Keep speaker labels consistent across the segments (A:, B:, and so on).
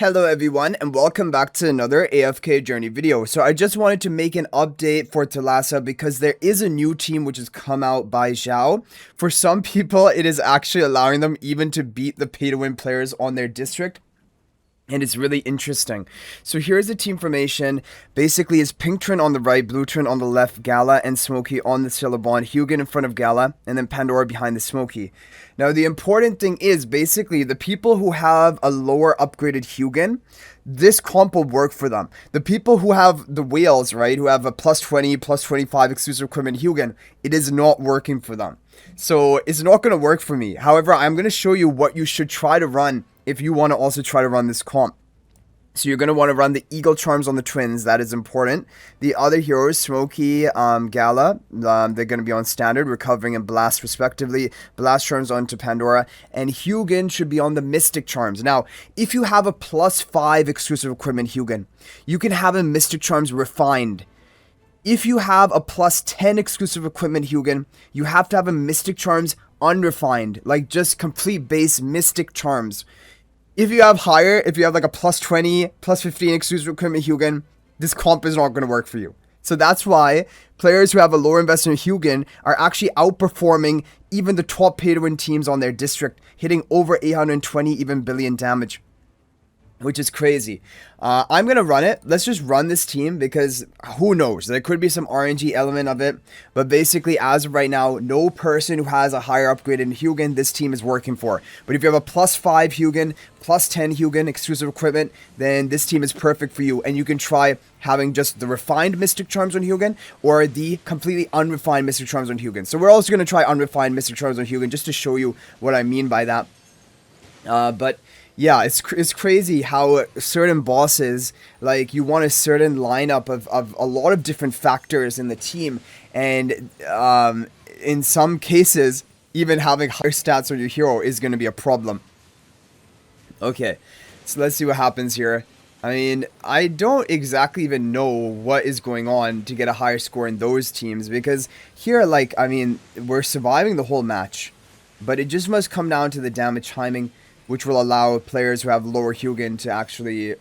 A: Hello everyone and welcome back to another AFK journey video. So I just wanted to make an update for Thalassa because there is a new team which has come out by Zhao. For some people it is actually allowing them even to beat the pay to win players on their district. And it's really interesting. So here's the team formation. Basically, it's Pink Trin on the right, Blue Trin on the left, Gala and Smokey on the Syllabon, Hugin in front of Gala, and then Pandora behind the Smokey. Now, the important thing is, basically, the people who have a lower upgraded Hugin, this comp will work for them. The people who have the whales, right, who have a plus 20, plus 25 exclusive equipment Hugin, it is not working for them. So it's not going to work for me. However, I'm going to show you what you should try to run if you want to also try to run this comp. So you're going to want to run the Eagle Charms on the twins. That is important. The other heroes, Smokey, Gala, they're going to be on standard, recovering and blast respectively. Blast Charms onto Pandora. And Hugin should be on the Mystic Charms. Now, if you have a plus 5 exclusive equipment Hugin, you can have a Mystic Charms refined. If you have a plus 10 exclusive equipment Hugin, you have to have a Mystic Charms unrefined. Like just complete base Mystic Charms. If you have higher, if you have like a plus 20, plus 15 exclusive equipment Hugin, this comp is not going to work for you. So that's why players who have a lower investment Hugin are actually outperforming even the top pay to win teams on their district, hitting over 820 even billion damage, which is crazy. I'm going to run it. Let's just run this team because who knows? There could be some RNG element of it. But basically, as of right now, no person who has a higher upgraded Hugin, this team is working for. But if you have a plus 5 Hugin, plus 10 Hugin exclusive equipment, then this team is perfect for you. And you can try having just the refined Mystic Charms on Hugin or the completely unrefined Mystic Charms on Hugin. So we're also going to try unrefined Mystic Charms on Hugin just to show you what I mean by that. But yeah, it's crazy how certain bosses, like you want a certain lineup of a lot of different factors in the team. And in some cases, even having higher stats on your hero is going to be a problem. Okay, so let's see what happens here. I mean, I don't exactly even know what is going on to get a higher score in those teams. Because here, like, I mean, we're surviving the whole match. But it just must come down to the damage timing, which will allow players who have lower Hugin to actually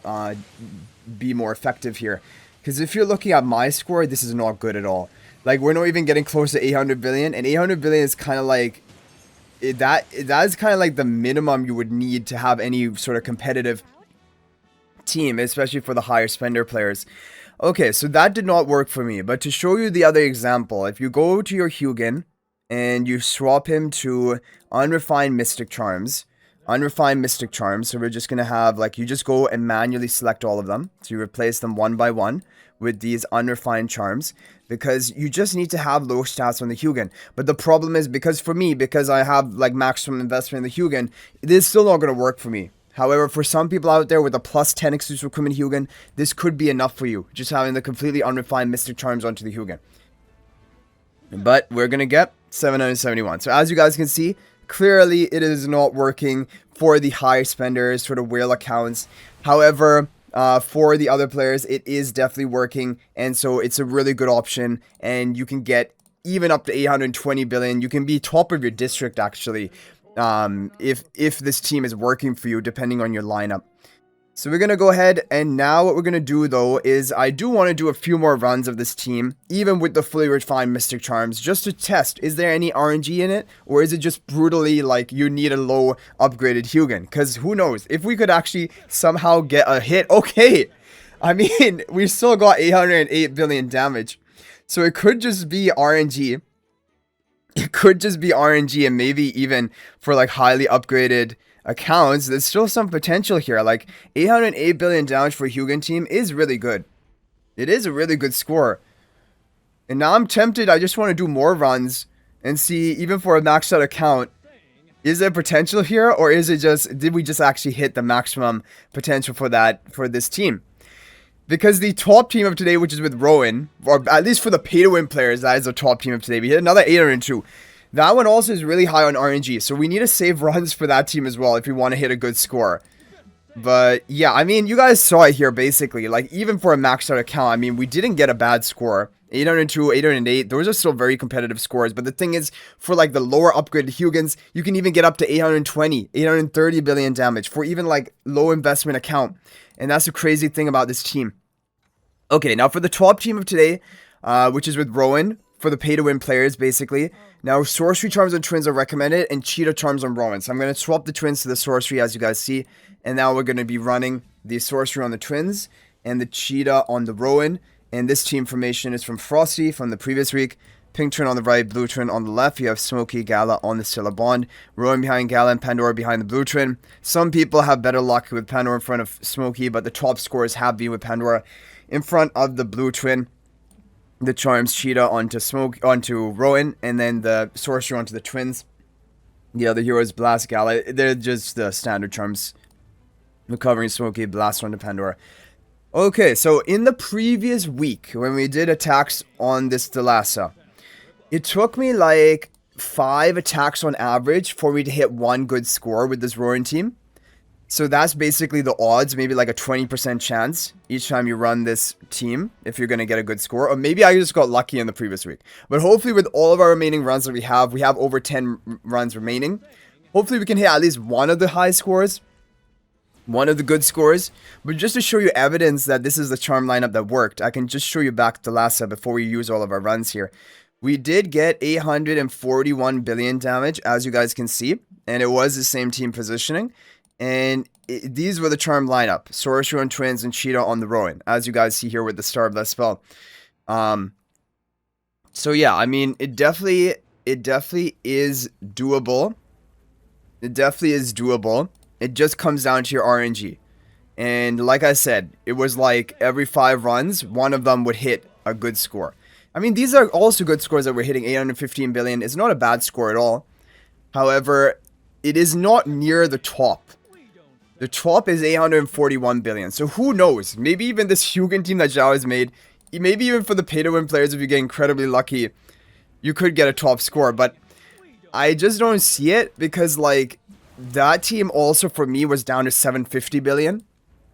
A: be more effective here. Because if you're looking at my score, this is not good at all. Like, we're not even getting close to 800 billion, and 800 billion is kind of like, that is kind of like the minimum you would need to have any sort of competitive team, especially for the higher spender players. Okay, so that did not work for me, but to show you the other example, if you go to your Hugin, and you swap him to Unrefined Mystic Charms, so we're just going to have, like, you just go and manually select all of them. So you replace them one by one with these unrefined charms because you just need to have low stats on the Hugin. But the problem is because I have like maximum investment in the Hugin, it is still not going to work for me. However, for some people out there with a plus 10 exclusive equipment Hugin, this could be enough for you. Just having the completely unrefined Mystic Charms onto the Hugin. But we're going to get 771. So as you guys can see, clearly it is not working for the high spenders, sort of whale accounts. However, for the other players, it is definitely working. And so it's a really good option. And you can get even up to 820 billion. You can be top of your district, actually, if this team is working for you, depending on your lineup. So we're going to go ahead, and now what we're going to do, though, is I do want to do a few more runs of this team, even with the fully refined Mystic Charms, just to test, is there any RNG in it, or is it just brutally, like, you need a low upgraded Hugin? Because who knows, if we could actually somehow get a hit, okay, I mean, we still got 808 billion damage, so it could just be RNG. It could just be RNG, and maybe even for, like, highly upgraded accounts, there's still some potential here. Like 808 billion damage for Hugin Team is really good. It is a really good score. And now I'm tempted, I just want to do more runs and see, even for a maxed out account, is there potential here, or is it just, did we just actually hit the maximum potential for this team? Because the top team of today, which is with Rowan, or at least for the pay to win players, that is the top team of today. We hit another 802. That one also is really high on RNG, so we need to save runs for that team as well if we want to hit a good score. But yeah, I mean, you guys saw it here basically. Like, even for a maxed out account, I mean, we didn't get a bad score. 802, 808, those are still very competitive scores. But the thing is, for like the lower upgraded Hugins, you can even get up to 820, 830 billion damage for even like low investment account. And that's the crazy thing about this team. Okay, now for the top team of today, which is with Rowan, for the pay-to-win players, basically. Now, Sorcery Charms on Twins are recommended, and Cheetah Charms on Rowan. So I'm going to swap the Twins to the Sorcery, as you guys see. And now we're going to be running the Sorcery on the Twins, and the Cheetah on the Rowan. And this team formation is from Frosty from the previous week. Pink Twin on the right, Blue Twin on the left. You have Smokey, Gala on the Scylla Bond. Rowan behind Gala and Pandora behind the Blue Twin. Some people have better luck with Pandora in front of Smokey, but the top scores have been with Pandora in front of the Blue Twin. The Charms, Cheetah onto Rowan, and then the Sorcerer onto the Twins. The other heroes, Blast, Gala. They're just the standard Charms. Recovering Smokey, Blast onto Pandora. Okay, so in the previous week, when we did attacks on this Thalassa, it took me like 5 attacks on average for me to hit 1 good score with this Roaring team. So that's basically the odds, maybe like a 20% chance each time you run this team if you're going to get a good score. Or maybe I just got lucky in the previous week. But hopefully with all of our remaining runs that we have over 10 runs remaining. Hopefully we can hit at least one of the high scores. One of the good scores. But just to show you evidence that this is the charm lineup that worked, I can just show you back to Thalassa before we use all of our runs here. We did get 841 billion damage, as you guys can see. And it was the same team positioning. And these were the charm lineup. Sorcerer on Twins and Cheetah on the Rowan, as you guys see here with the Star Blessed spell. So yeah, I mean, it definitely is doable. It definitely is doable. It just comes down to your RNG. And like I said, it was like every 5 runs, one of them would hit a good score. I mean, these are also good scores that we're hitting. 815 billion. It's not a bad score at all. However, it is not near the top. The top is 841 billion. So who knows? Maybe even this Hugin team that Zhao has made, maybe even for the pay-to-win players, if you get incredibly lucky, you could get a top score. But I just don't see it because, like, that team also for me was down to 750 billion.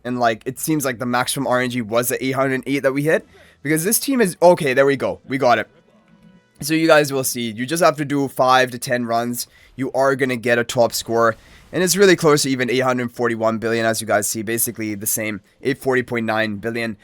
A: And, like, it seems like the maximum RNG was the 808 that we hit. Because this team is... Okay, there we go. We got it. So you guys will see. You just have to do 5 to 10 runs. You are going to get a top score. And it's really close to even 841 billion, as you guys see. Basically the same, 840.9 billion.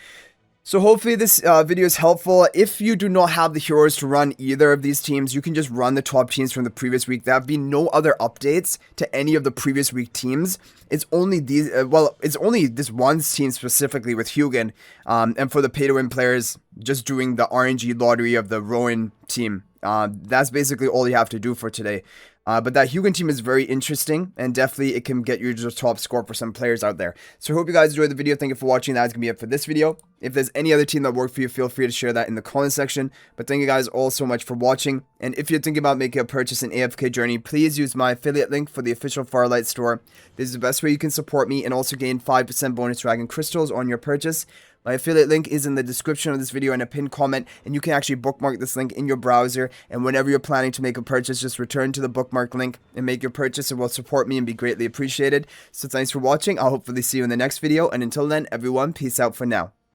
A: So hopefully this video is helpful. If you do not have the heroes to run either of these teams, you can just run the top teams from the previous week. There have been no other updates to any of the previous week teams. It's only these, it's only this one team specifically with Hugin. And for the pay-to-win players, just doing the RNG lottery of the Rowan team. That's basically all you have to do for today. But that Hugin team is very interesting, and definitely it can get you to the top score for some players out there. So I hope you guys enjoyed the video. Thank you for watching. That's going to be it for this video. If there's any other team that worked for you, feel free to share that in the comment section. But thank you guys all so much for watching. And if you're thinking about making a purchase in AFK Journey, please use my affiliate link for the official Farlight store. This is the best way you can support me and also gain 5% bonus dragon crystals on your purchase. My affiliate link is in the description of this video and a pinned comment, and you can actually bookmark this link in your browser, and whenever you're planning to make a purchase, just return to the bookmark link and make your purchase. It will support me and be greatly appreciated. So thanks for watching. I'll hopefully see you in the next video, and until then, everyone, peace out for now.